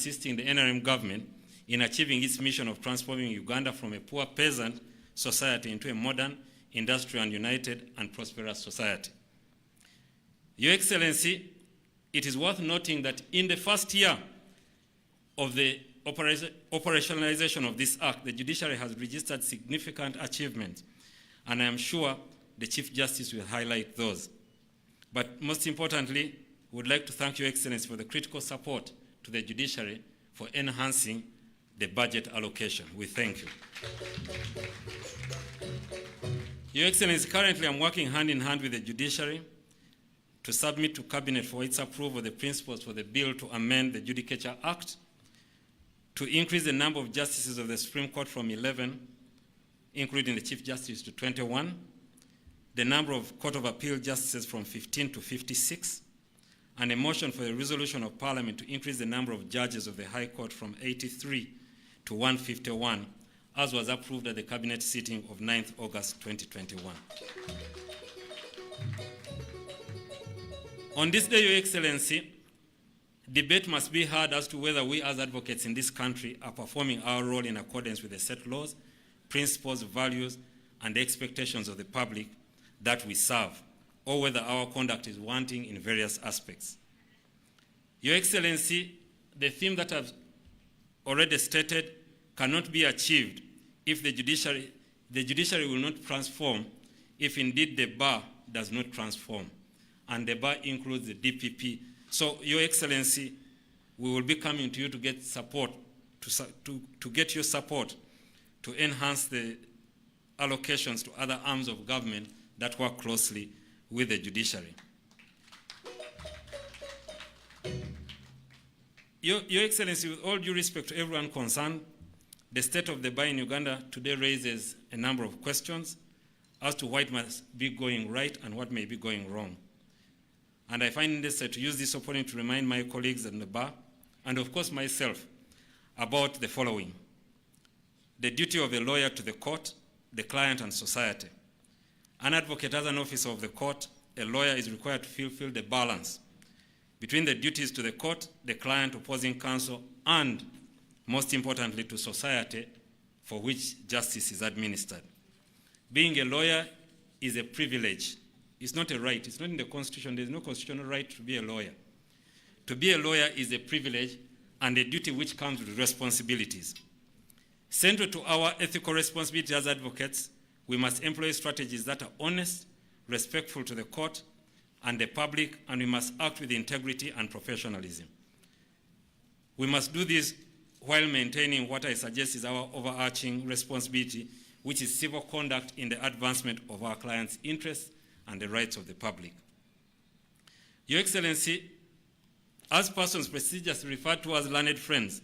assisting the NRM government in achieving its mission of transforming Uganda from a poor peasant society into a modern, industrial, and united and prosperous society. Your Excellency, it is worth noting that in the first year of the operationalization of this act, the judiciary has registered significant achievements, and I am sure the Chief Justice will highlight those. But most importantly, we would like to thank Your Excellency for the critical support to the judiciary for enhancing the budget allocation. We thank you. Your Excellency, currently I'm working hand in hand with the judiciary to submit to Cabinet for its approval the principles for the bill to amend the Judicature Act to increase the number of justices of the Supreme Court from 11, including the Chief Justice, to 21, the number of Court of Appeal justices from 15 to 56, and a motion for a resolution of Parliament to increase the number of judges of the High Court from 83 to 151, as was approved at the Cabinet sitting of 9th August 2021. On this day, Your Excellency, debate must be had as to whether we as advocates in this country are performing our role in accordance with the set laws, principles, values, and the expectations of the public that we serve, or whether our conduct is wanting in various aspects. Your Excellency, the theme that I've already stated cannot be achieved if the judiciary will not transform, if indeed the bar does not transform. And the bar includes the DPP. So, Your Excellency, we will be coming to you to get support, to get your support to enhance the allocations to other arms of government that work closely with the judiciary. Your Excellency, with all due respect to everyone concerned, the state of the bar in Uganda today raises a number of questions as to what must be going right and what may be going wrong. And I find it necessary to use this opportunity to remind my colleagues in the bar, and of course myself, about the following: the duty of a lawyer to the court, the client, and society. An advocate as an officer of the court, a lawyer is required to fulfill the balance between the duties to the court, the client, opposing counsel, and, most importantly, to society for which justice is administered. Being a lawyer is a privilege. It's not a right. It's not in the Constitution. There's no constitutional right to be a lawyer. To be a lawyer is a privilege and a duty which comes with responsibilities. Central to our ethical responsibility as advocates, we must employ strategies that are honest, respectful to the court and the public, and we must act with integrity and professionalism. We must do this while maintaining what I suggest is our overarching responsibility, which is civil conduct in the advancement of our clients' interests and the rights of the public. Your Excellency, as persons prestigiously referred to as learned friends,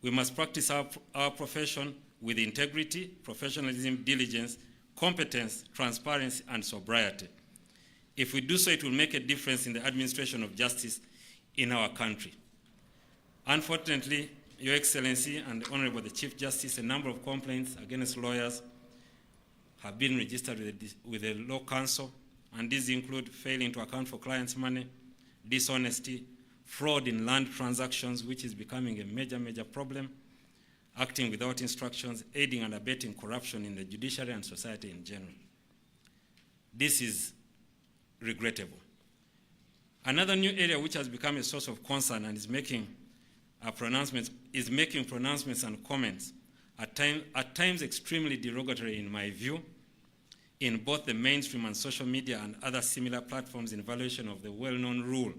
we must practice our profession with integrity, professionalism, diligence, competence, transparency, and sobriety. If we do so, it will make a difference in the administration of justice in our country. Unfortunately, Your Excellency and the Honorable the Chief Justice, a number of complaints against lawyers have been registered with the Law Council, and these include failing to account for clients' money, dishonesty, fraud in land transactions, which is becoming a major problem, acting without instructions, aiding and abetting corruption in the judiciary and society in general. This is regrettable. Another new area which has become a source of concern and is making pronouncements and comments, at times extremely derogatory in my view, in both the mainstream and social media and other similar platforms, in violation of the well-known rule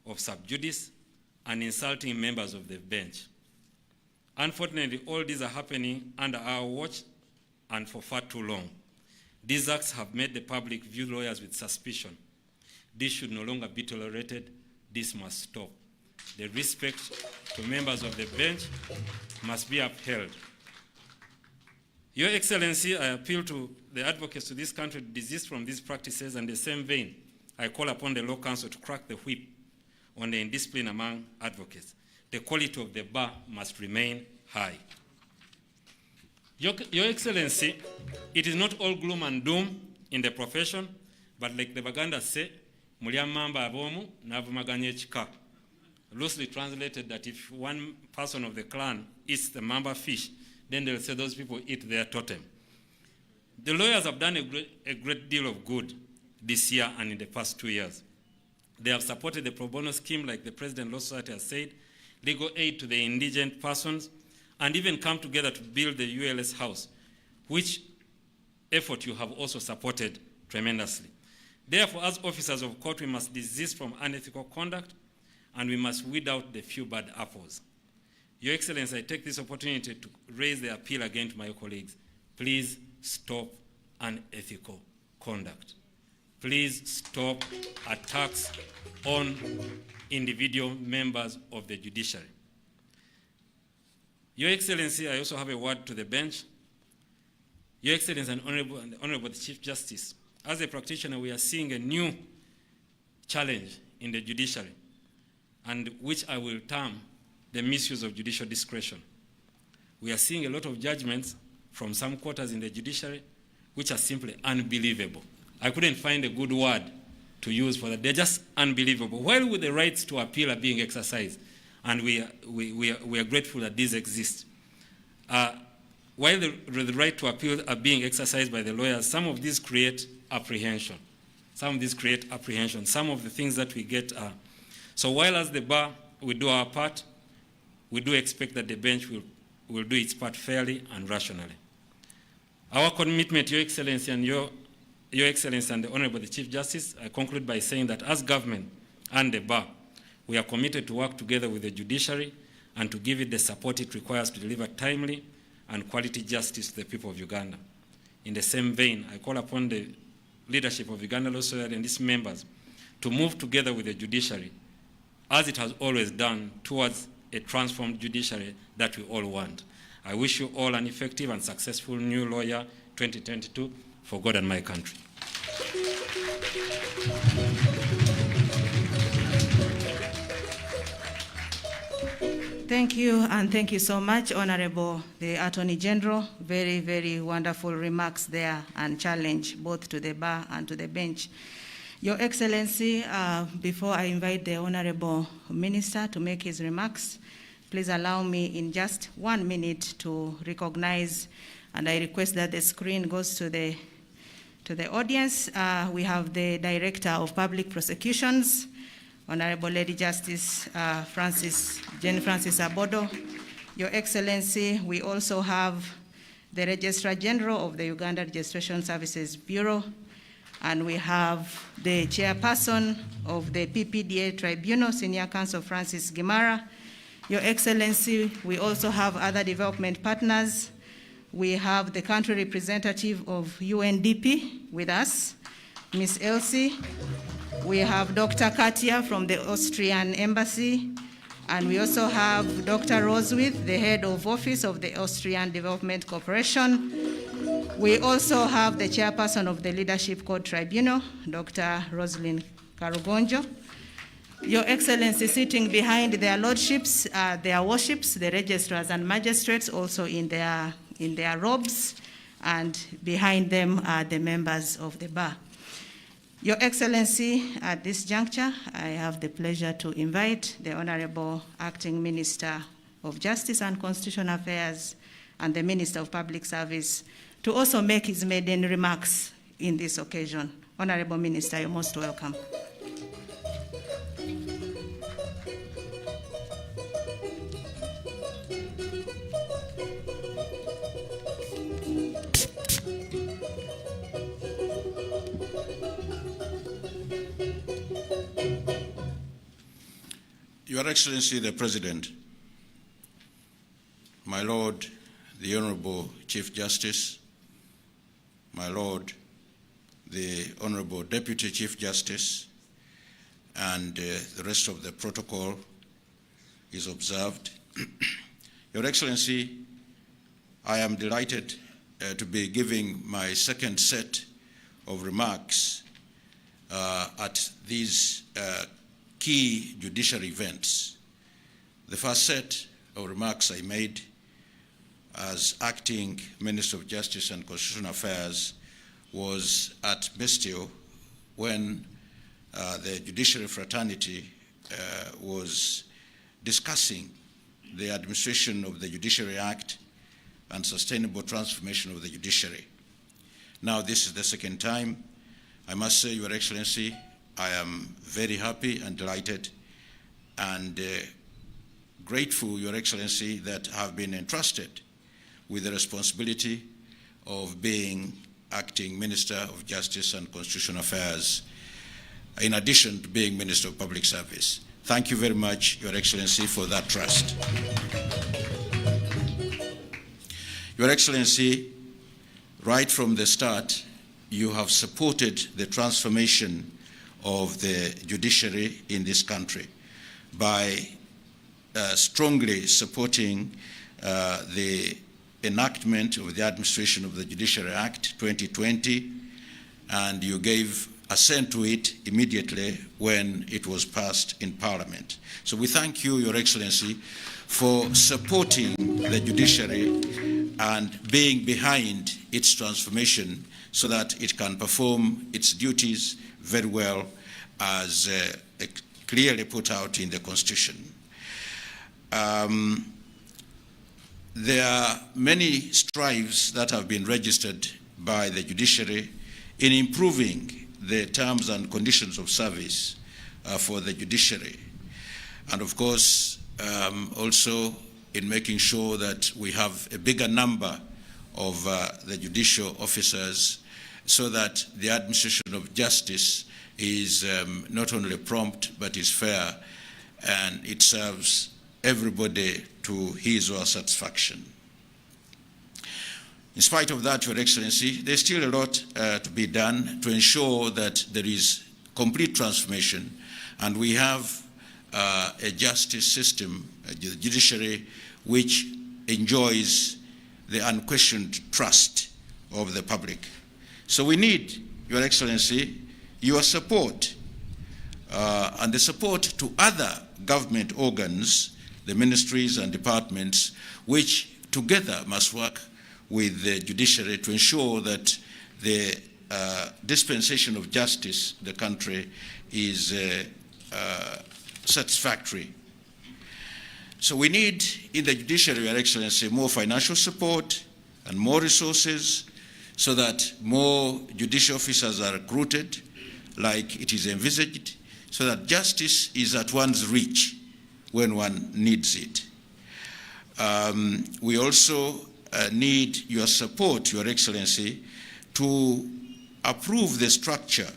of sub judice and insulting members of the bench. Unfortunately, all these are happening under our watch and for far too long. These acts have made the public view lawyers with suspicion. This should no longer be tolerated. This must stop. The respect to members of the bench must be upheld. Your Excellency, I appeal to the advocates to this country to desist from these practices, and in the same vein, I call upon the Law Council to crack the whip on the indiscipline among advocates. The quality of the bar must remain high. Your Excellency, it is not all gloom and doom in the profession, but like the Baganda say, mulya mamba abomu navumaganya ekika. loosely translated that if one person of the clan eats the mamba fish, then they'll say those people eat their totem. The lawyers have done a great deal of good this year and in the past 2 years. They have supported the pro bono scheme, like the President Law Society has said, legal aid to the indigent persons, and even come together to build the ULS house, which effort you have also supported tremendously. Therefore, as officers of court, we must desist from unethical conduct, and we must weed out the few bad apples. Your Excellency, I take this opportunity to raise the appeal again to my colleagues. Please stop unethical conduct. Please stop attacks on individual members of the judiciary. Your Excellency, I also have a word to the bench. Your Excellency and the Honorable Chief Justice, as a practitioner, we are seeing a new challenge in the judiciary, and which I will term the misuse of judicial discretion. We are seeing a lot of judgments from some quarters in the judiciary which are simply unbelievable. I couldn't find a good word to use for that. They're just unbelievable. While with the rights to appeal are being exercised, and we are grateful that these exist, while the right to appeal are being exercised by the lawyers, some of these create apprehension. Some of the things that we get are. So while as the bar we do our part, we do expect that the bench will do its part fairly and rationally. Our commitment, Your Excellency, and Your Excellency and the Honorable the Chief Justice, I conclude by saying that as government and the bar, we are committed to work together with the judiciary and to give it the support it requires to deliver timely and quality justice to the people of Uganda. In the same vein, I call upon the leadership of Uganda Law Society and its members to move together with the judiciary, as it has always done, towards a transformed judiciary that we all want. I wish you all an effective and successful new law year 2022 for God and my country. Thank you, and thank you so much, Honorable the Attorney General. Very, very wonderful remarks there, and challenge both to the bar and to the bench. Your Excellency, before I invite the Honorable Minister to make his remarks, please allow me in just 1 minute to recognize, and I request that the screen goes to the audience. We have the Director of Public Prosecutions, Honorable Lady Justice Jane Francis Abodo. Your Excellency, we also have the Registrar General of the Uganda Registration Services Bureau, and we have the Chairperson of the PPDA Tribunal, Senior Counsel Francis Gimara. Your Excellency, we also have other development partners. We have the country representative of UNDP with us, Ms. Elsie. We have Dr. Katia from the Austrian Embassy, and we also have Dr. Rosewith, the head of office of the Austrian Development Corporation. We also have the chairperson of the Leadership Code Tribunal, Dr. Rosalind Karugonjo. Your Excellency, sitting behind their lordships, their worships, the registrars and magistrates, also in their robes, and behind them are the members of the bar. Your Excellency, at this juncture, I have the pleasure to invite the Honorable Acting Minister of Justice and Constitutional Affairs and the Minister of Public Service to also make his maiden remarks in this occasion. Honorable Minister, you're most welcome. Your Excellency the President, my Lord, the Honorable Chief Justice, my Lord, the Honorable Deputy Chief Justice, and the rest of the protocol is observed. Your Excellency, I am delighted to be giving my second set of remarks at these key judiciary events. The first set of remarks I made as Acting Minister of Justice and Constitutional Affairs was at Ministerial when the judiciary fraternity was discussing the administration of the Judiciary Act and sustainable transformation of the judiciary. Now, this is the second time. I must say, Your Excellency, I am very happy and delighted and grateful, Your Excellency, that I have been entrusted with the responsibility of being acting Minister of Justice and Constitutional Affairs, in addition to being Minister of Public Service. Thank you very much, Your Excellency, for that trust. Your Excellency, right from the start, you have supported the transformation of the judiciary in this country by strongly supporting the enactment of the Administration of the Judiciary Act 2020, and you gave assent to it immediately when it was passed in Parliament. So we thank you, Your Excellency, for supporting the judiciary and being behind its transformation so that it can perform its duties very well as clearly put out in the Constitution. There are many strives that have been registered by the judiciary in improving the terms and conditions of service for the judiciary. And of course, also in making sure that we have a bigger number of the judicial officers so that the administration of justice is not only prompt but is fair and it serves everybody to his or her satisfaction. In spite of that, Your Excellency, there's still a lot to be done to ensure that there is complete transformation and we have a justice system, a judiciary, which enjoys the unquestioned trust of the public. So we need, Your Excellency, your support and the support to other government organs, the ministries and departments, which together must work with the judiciary to ensure that the dispensation of justice in the country is satisfactory. So we need in the judiciary, Your Excellency, more financial support and more resources so that more judicial officers are recruited like it is envisaged, so that justice is at one's reach when one needs it. We also need your support, Your Excellency, to approve the structure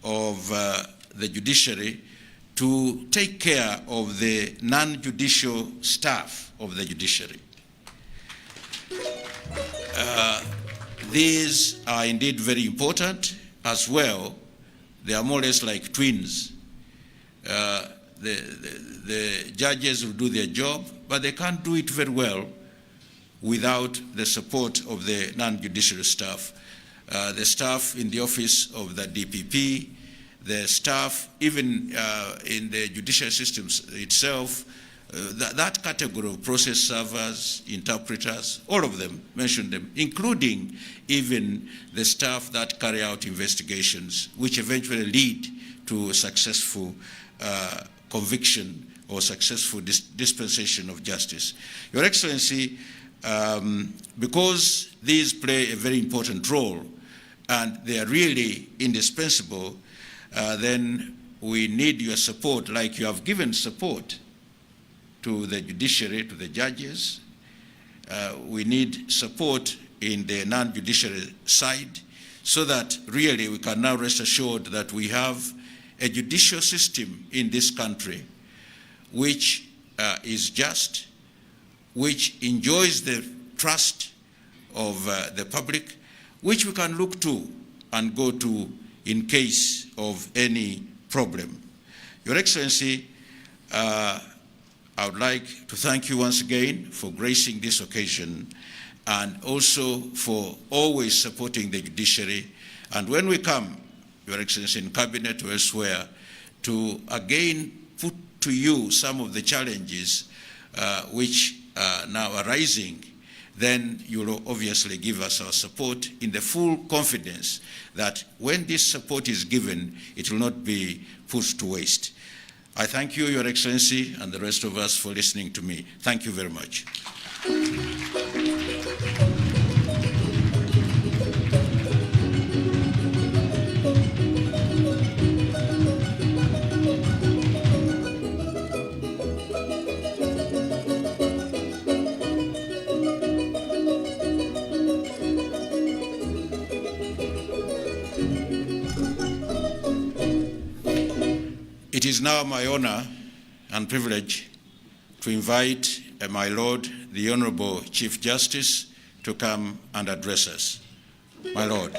of the judiciary to take care of the non-judicial staff of the judiciary. These are indeed very important as well. They are more or less like twins. The judges will do their job, but they can't do it very well without the support of the non-judicial staff. The staff in the office of the DPP, the staff even in the judicial systems itself, that category of process servers, interpreters, all of them, mention them, including even the staff that carry out investigations, which eventually lead to a successful conviction or successful dispensation of justice. Your Excellency, because these play a very important role and they are really indispensable, then we need your support, like you have given support to the judiciary, to the judges. We need support in the non-judiciary side so that really we can now rest assured that we have a judicial system in this country which is just, which enjoys the trust of the public, which we can look to and go to in case of any problem. Your Excellency, I would like to thank you once again for gracing this occasion and also for always supporting the judiciary. And when we come, Your Excellency, in Cabinet or elsewhere, to again put to you some of the challenges which are now arising, then you will obviously give us our support in the full confidence that when this support is given, it will not be put to waste. I thank you, Your Excellency, and the rest of us for listening to me. Thank you very much. It is now my honor and privilege to invite my Lord, the Honorable Chief Justice, to come and address us. My Lord.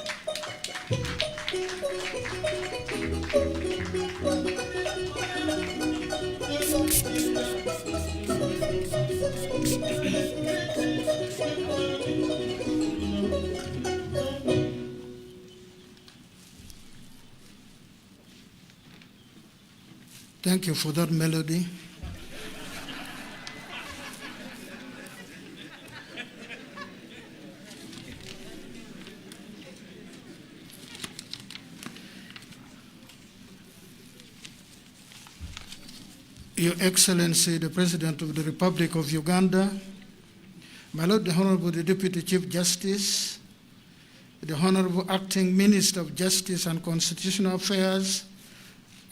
Thank you for that melody. Your Excellency, the President of the Republic of Uganda, my Lord, the Honorable the Deputy Chief Justice, the Honorable Acting Minister of Justice and Constitutional Affairs,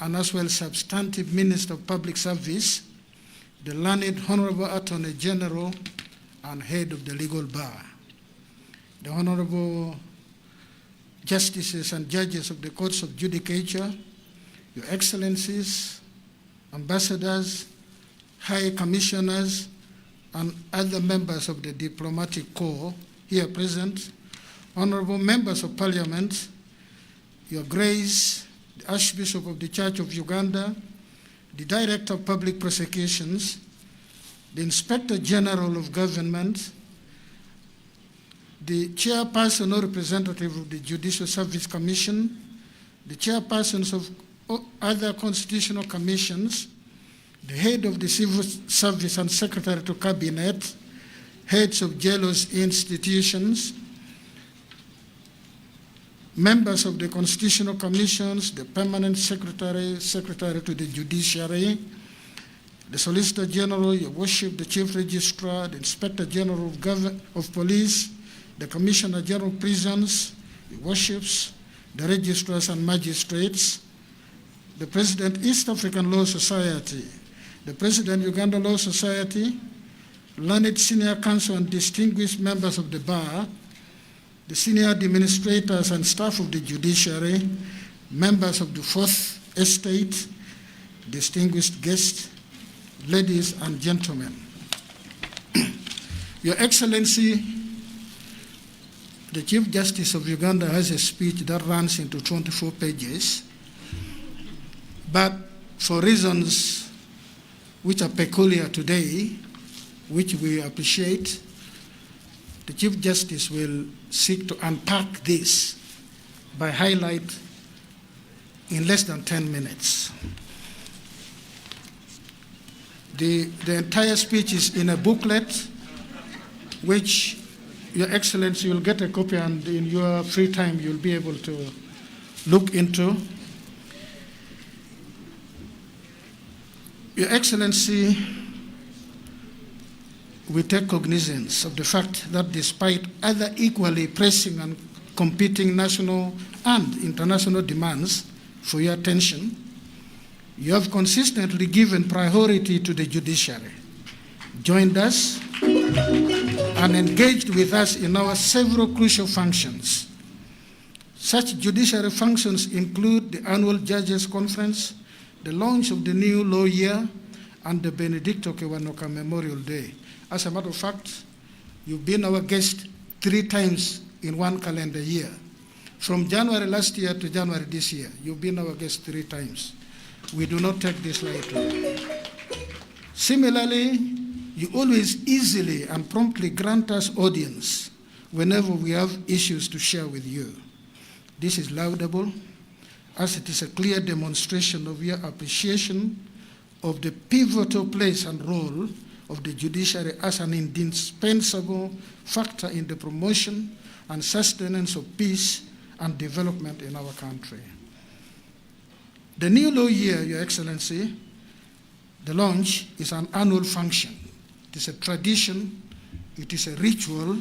and as well Substantive Minister of Public Service, the learned Honorable Attorney General and Head of the Legal Bar, the Honorable Justices and Judges of the Courts of Judicature, Your Excellencies, Ambassadors, High Commissioners, and other members of the Diplomatic Corps here present, Honorable Members of Parliament, Your Grace, the Archbishop of the Church of Uganda, the Director of Public Prosecutions, the Inspector General of Government, the Chairperson or Representative of the Judicial Service Commission, the Chairpersons of other constitutional commissions, the Head of the Civil Service and Secretary to Cabinet, Heads of jealous institutions, members of the constitutional commissions, the permanent secretary to the judiciary, the Solicitor General, Your Worship, the Chief Registrar, the Inspector General of Police, the Commissioner General of Prisons, Your Worships, the registrars and magistrates, the President, East African Law Society, the President, Uganda Law Society, learned senior counsel and distinguished members of the bar, the senior administrators and staff of the judiciary, members of the Fourth Estate, distinguished guests, ladies and gentlemen. Your Excellency, the Chief Justice of Uganda has a speech that runs into 24 pages, but for reasons which are peculiar today, which we appreciate, the Chief Justice will seek to unpack this by highlight in less than 10 minutes. The entire speech is in a booklet, which Your Excellency will get a copy, and in your free time you'll be able to look into. Your Excellency, we take cognizance of the fact that despite other equally pressing and competing national and international demands for your attention, you have consistently given priority to the judiciary, joined us, and engaged with us in our several crucial functions. Such judiciary functions include the annual Judges Conference, the launch of the new law year, and the Benedicto Kiwanuka Memorial Day. As a matter of fact, you've been our guest 3 times in one calendar year. From January last year to January this year, you've been our guest 3 times. We do not take this lightly. Similarly, you always easily and promptly grant us audience whenever we have issues to share with you. This is laudable, as it is a clear demonstration of your appreciation of the pivotal place and role of the judiciary as an indispensable factor in the promotion and sustenance of peace and development in our country. The new law year, Your Excellency, The launch is an annual function. It is a tradition, it is a ritual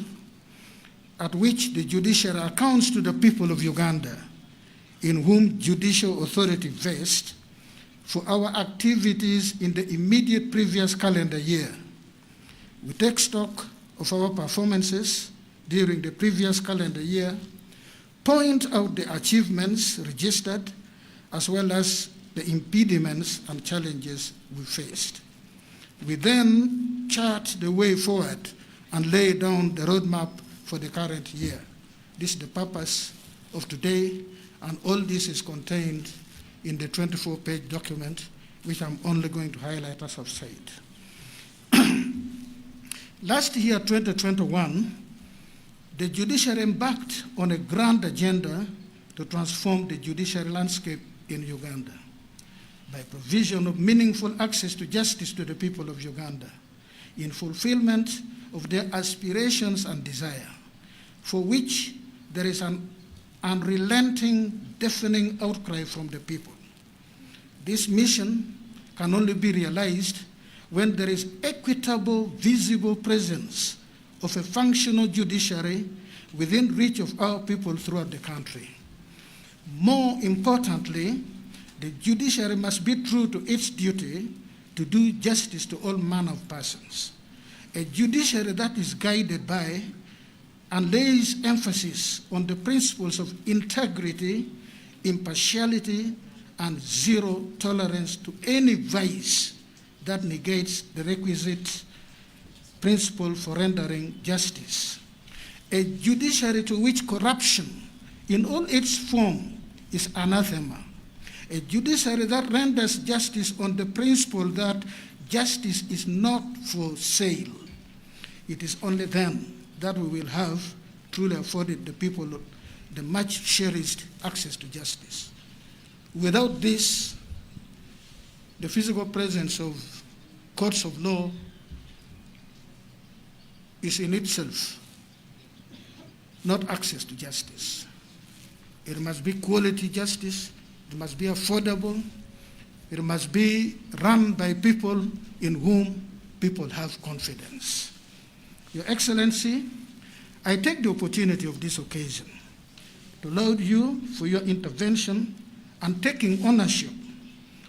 at which the judiciary accounts to the people of Uganda, in whom judicial authority vests, for our activities in the immediate previous calendar year. We take stock of our performances during the previous calendar year, point out the achievements registered, as well as the impediments and challenges we faced. We then chart the way forward and lay down the roadmap for the current year. This is the purpose of today, and all this is contained in the 24-page document, which I'm only going to highlight as I've said. Last year, 2021, the judiciary embarked on a grand agenda to transform the judiciary landscape in Uganda by provision of meaningful access to justice to the people of Uganda in fulfillment of their aspirations and desire, for which there is an unrelenting, deafening outcry from the people. This mission can only be realized when there is equitable, visible presence of a functional judiciary within reach of our people throughout the country. More importantly, the judiciary must be true to its duty to do justice to all manner of persons. A judiciary that is guided by and lays emphasis on the principles of integrity, impartiality, and zero tolerance to any vice that negates the requisite principle for rendering justice. A judiciary to which corruption in all its form is anathema. A judiciary that renders justice on the principle that justice is not for sale. It is only then that we will have truly afforded the people the much cherished access to justice. Without this, the physical presence of courts of law is in itself not access to justice. It must be quality justice, it must be affordable, it must be run by people in whom people have confidence. Your Excellency, I take the opportunity of this occasion to laud you for your intervention and taking ownership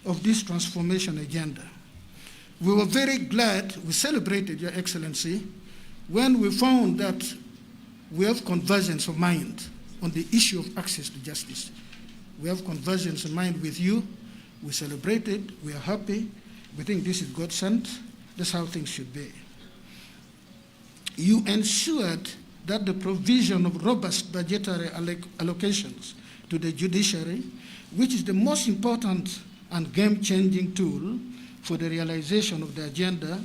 of this transformation agenda. We were very glad, we celebrated, Your Excellency, when we found that we have convergence of mind on the issue of access to justice. We have convergence of mind with you. We celebrated, we are happy. We think this is God sent. That's how things should be. You ensured that the provision of robust budgetary allocations to the judiciary, which is the most important and game-changing tool for the realization of the agenda,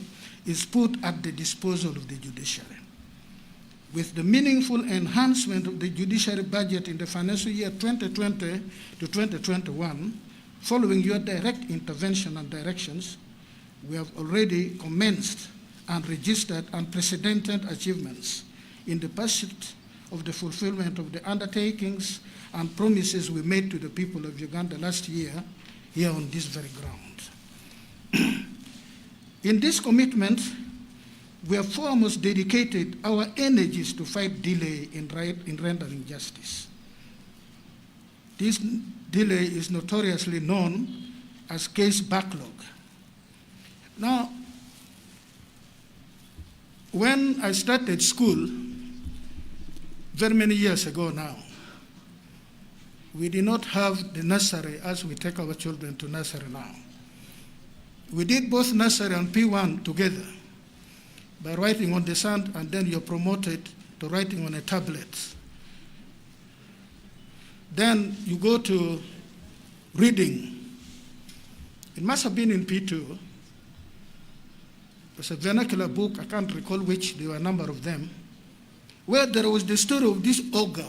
is put at the disposal of the judiciary. With the meaningful enhancement of the judiciary budget in the financial year 2020 to 2021, following your direct intervention and directions, we have already commenced and registered unprecedented achievements in the pursuit of the fulfillment of the undertakings and promises we made to the people of Uganda last year here on this very ground. In this commitment, we have foremost dedicated our energies to fight delay in rendering justice. This delay is notoriously known as case backlog. Now, when I started school, very many years ago now, we did not have the nursery as we take our children to nursery now. We did both nursery and P1 together by writing on the sand, and then you're promoted to writing on a tablet. Then you go to reading. It must have been in P2. There's a vernacular book, I can't recall which, there were a number of them, where there was the story of this ogre.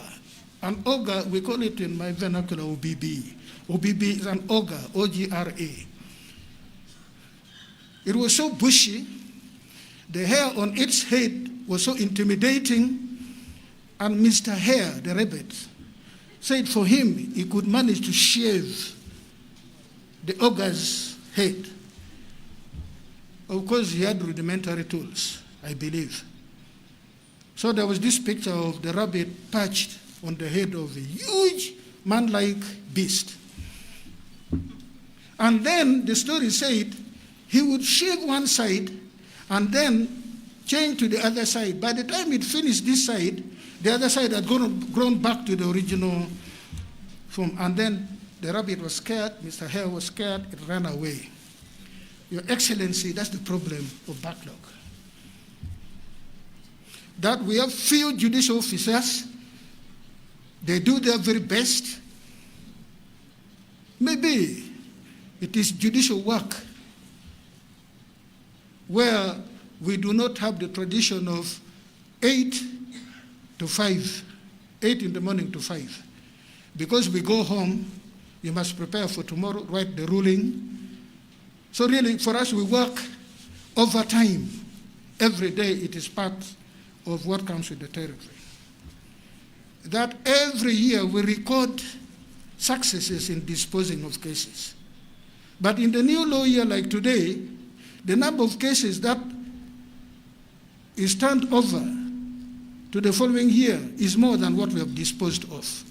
An ogre, we call it in my vernacular OBB. OBB is an ogre, O-G-R-A. It was so bushy, the hair on its head was so intimidating, and Mr. Hare, the rabbit, said for him he could manage to shave the ogre's head. Of course, he had rudimentary tools, I believe. So there was this picture of the rabbit perched on the head of a huge man-like beast. And then the story said he would shave one side and then change to the other side. By the time it finished this side, the other side had grown back to the original form. And then the rabbit was scared, Mr. Hare was scared, it ran away. Your Excellency, that's the problem of backlog. That we have few judicial officers, they do their very best. Maybe it is judicial work where we do not have the tradition of 8 to 5, 8 in the morning to 5. Because we go home, you must prepare for tomorrow, write the ruling. So really, for us, we work overtime. Every day, it is part of what comes with the territory. That every year, we record successes in disposing of cases. But in the new law year like today, the number of cases that is turned over to the following year is more than what we have disposed of.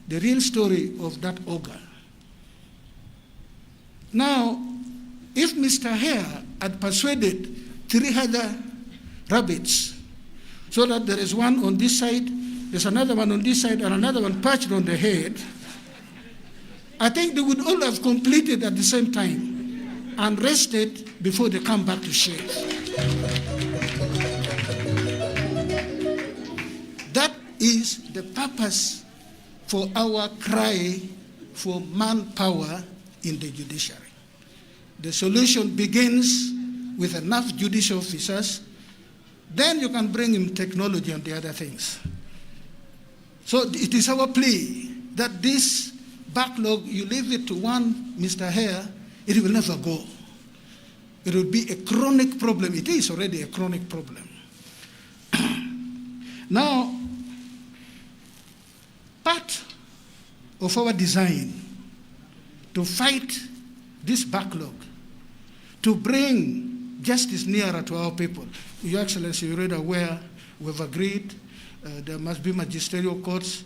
The real story of that ogre. Now, if Mr. Hare had persuaded 3 other rabbits so that there is one on this side, there's another one on this side, and another one perched on the head, I think they would all have completed at the same time and rested before they come back to shave. That is the purpose for our cry for manpower in the judiciary. The solution begins with enough judicial officers, then you can bring in technology and the other things. So it is our plea that this backlog, you leave it to one Mr. Hare, it will never go. It will be a chronic problem. It is already a chronic problem. Now, part of our design to fight this backlog, to bring justice nearer to our people. Your Excellency, you're already aware, we've agreed there must be magisterial courts,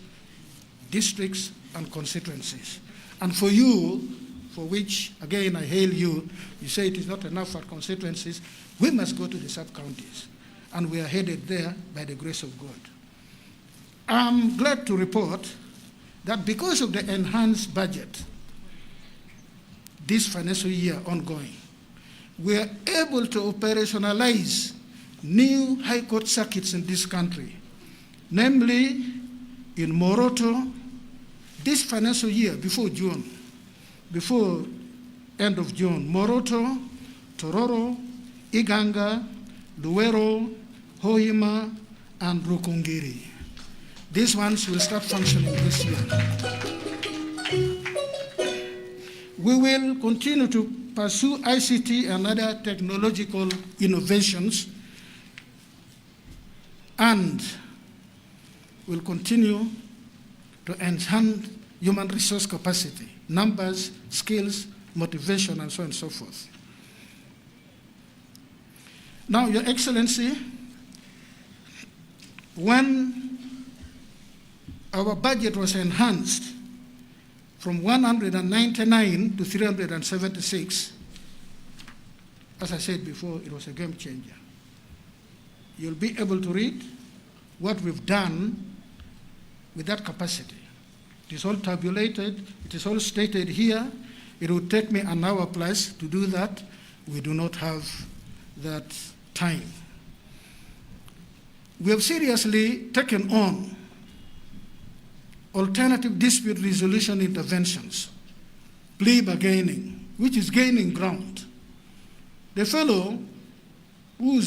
districts, and constituencies. And for you, for which, again, I hail you, you say it is not enough for constituencies, we must go to the sub-counties. And we are headed there by the grace of God. I'm glad to report that because of the enhanced budget, this financial year ongoing, we are able to operationalize new high court circuits in this country, namely in Moroto, this financial year, before end of June, Moroto, Tororo, Iganga, Luero, Hoima, and Rukungiri. These ones will start functioning this year. We will continue to pursue ICT and other technological innovations, and will continue to enhance human resource capacity, numbers, skills, motivation, and so on and so forth. Now, Your Excellency, when our budget was enhanced from 199 to 376, as I said before, it was a game changer. You'll be able to read what we've done with that capacity. It is all tabulated, it is all stated here. It would take me an hour plus to do that. We do not have that time. We have seriously taken on alternative dispute resolution interventions, plea bargaining, which is gaining ground. The fellow who's